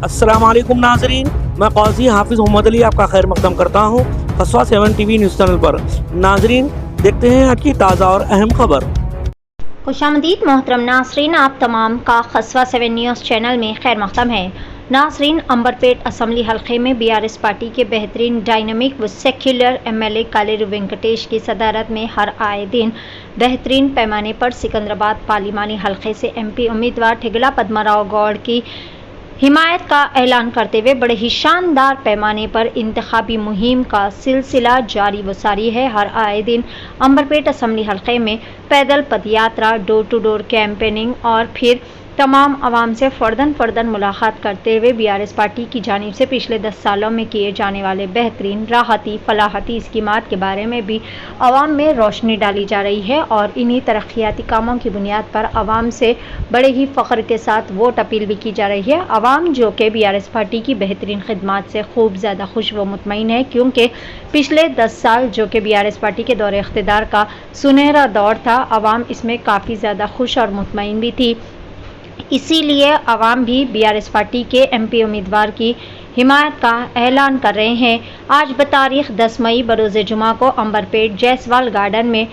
अस्सलामुअलैकुम नाजरीन, मैं क़ाज़ी हाफिज़ मोहम्मद अली आपका खैर मक़दम करता हूँ खसवा 7 टीवी न्यूज़ चैनल पर। नाजरीन, देखते हैं आज की ताज़ा और अहम खबर। खुशामदीद मोहतरम नाजरीन, आप तमाम का खसवा 7 न्यूज़ चैनल में खैर मक़दम है। नाजरीन, अंबरपेट असम्बली हल्के में बीआरएस पार्टी के बेहतरीन डायनामिक व सेक्युलर एमएलए कालेरू वेंकटेश की सदारत में हर आए दिन बेहतरीन पैमाने पर सिकंदराबाद पार्लिमानी हल्के से एमपी उम्मीदवार ठेगला पद्माराव गौड़ की हिमायत का ऐलान करते हुए बड़े ही शानदार पैमाने पर इंतखाबी मुहिम का सिलसिला जारी व सारी है। हर आए दिन अंबरपेट असम्बली हल्के में पैदल पदयात्रा, डोर टू डोर कैंपेनिंग और फिर तमाम आवाम से फ़र्दन मुलाकात करते हुए बीआरएस पार्टी की जानिब से पिछले 10 सालों में किए जाने वाले बेहतरीन राहती फलाहती स्कीमात के बारे में भी आवाम में रोशनी डाली जा रही है और इन्हीं तरक्याती कामों की बुनियाद पर आवाम से बड़े ही फ़ख्र के साथ वोट अपील भी की जा रही है। आवाम जो कि बीआरएस पार्टी की बेहतरीन खिदमात से खूब ज़्यादा खुश व मुतमईन है, क्योंकि पिछले 10 साल जो कि बीआरएस पार्टी के दौरे इख्तिदार का सुनहरा दौर था, आवाम इसमें काफ़ी ज़्यादा खुश और मुतमईन भी थी। इसीलिए आवाम भी बीआरएस पार्टी के एमपी उम्मीदवार की हिमायत का ऐलान कर रहे हैं। आज बतारीख 10 मई बरोज़ जुमा को अंबरपेट जैसवाल गार्डन में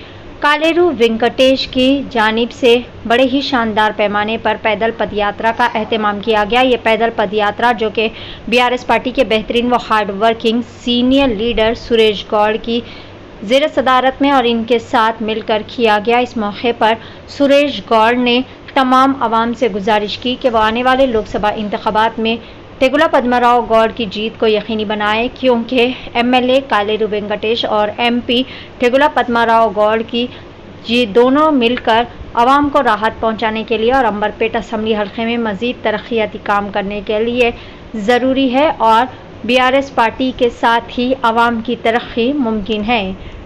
कालेरू वेंकटेश की जानिब से बड़े ही शानदार पैमाने पर पैदल पदयात्रा का एहतमाम किया गया। ये पैदल पदयात्रा जो कि बीआरएस पार्टी के बेहतरीन व hard working senior leader Suresh Gaur की ज़ेर सदारत में और इनके साथ मिलकर किया गया। इस मौके पर सुरेश गौड़ ने तमाम आवाम से गुजारिश की कि वह आने वाले लोकसभा इंतखाबात में ठेगला पद्माराव गौड़ की जीत को यकीनी बनाए, क्योंकि एमएलए कालेरू वेंकटेश और एमपी ठेगला पद्माराव गौड़ की ये दोनों मिलकर आवाम को राहत पहुंचाने के लिए और अंबरपेट असम्बली हल्के में मज़ीद तरक्याती काम करने के लिए ज़रूरी है और बीआरएस पार्टी के साथ ही आवाम की तरक्की मुमकिन है।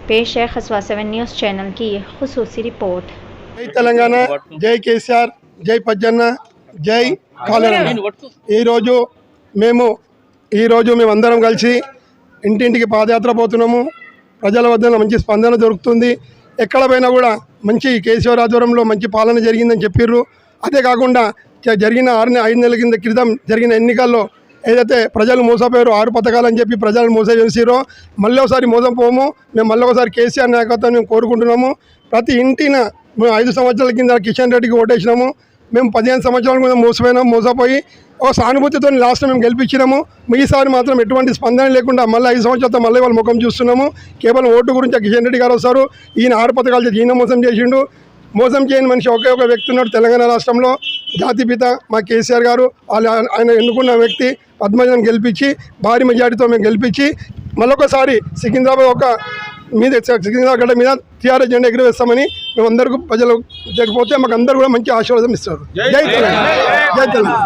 पेश है खसवा 7 न्यूज़ चैनल की खुसूसी रिपोर्ट। जय తెలంగాణ, జై కేసీఆర్, జై పజ్జన్న, జై కాలేరన్న। ఈరోజు మేమందరం కలిసి ఇంటింటికి పాదయాత్ర పోతున్నాము। ప్రజల వద్ద మంచి స్పందన దొరుకుతుంది। ఎక్కడ పోయినా కూడా మంచి కేసీఆర్ ఆధ్వర్యంలో మంచి పాలన జరిగిందని చెప్పిర్రు। అదే కాకుండా జరిగిన 5 నెలల క్రితం జరిగిన ఎన్నికల్లో ఏదైతే ప్రజలు మోసపోయారో 6 పథకాలని చెప్పి ప్రజలను మోసం చేసిరో మళ్ళీ ఒకసారి మోసం పోము। మేము మళ్ళీ ఒకసారి కేసీఆర్ నాయకత్వం మేము కోరుకుంటున్నాము। ప్రతి ఇంటిన మేము 5 సంవత్సరాల కింద కిషన్ రెడ్డికి ఓటేసినాము। మేము 15 సంవత్సరాల కింద మోసపోయి ఒక సానుభూతితో లాస్ట్ మేము గెలిపించినాము। ఈసారి మాత్రం ఎటువంటి స్పందన లేకుండా మళ్ళీ 5 సంవత్సరాలతో మళ్ళీ వాళ్ళ ముఖం చూస్తున్నాము। కేవలం ఓటు గురించి కిషన్ రెడ్డి గారు వస్తారు, ఈయన 6 పథకాలు చేసి ఈయన మోసం చేసిండు। మోసం చేయని మనిషి ఒకే ఒక వ్యక్తి ఉన్నాడు తెలంగాణ రాష్ట్రంలో, జాతిపిత మా కేసీఆర్ గారు। ఆయన ఎన్నుకున్న వ్యక్తి పద్మజను గెలిపించి భారీ మెజార్టీతో మేము గెలిపించి మళ్ళొకసారి సికింద్రాబాద్ గడ్డ మీద టీఆర్ఎస్ జెండా ఎగురవేస్తామని మేము అందరికీ ప్రజలు జరిగిపోతే మాకు అందరూ కూడా మంచి ఆశీర్వాదం ఇస్తారు। జై తెలంగాణ, జై తెలంగాణ।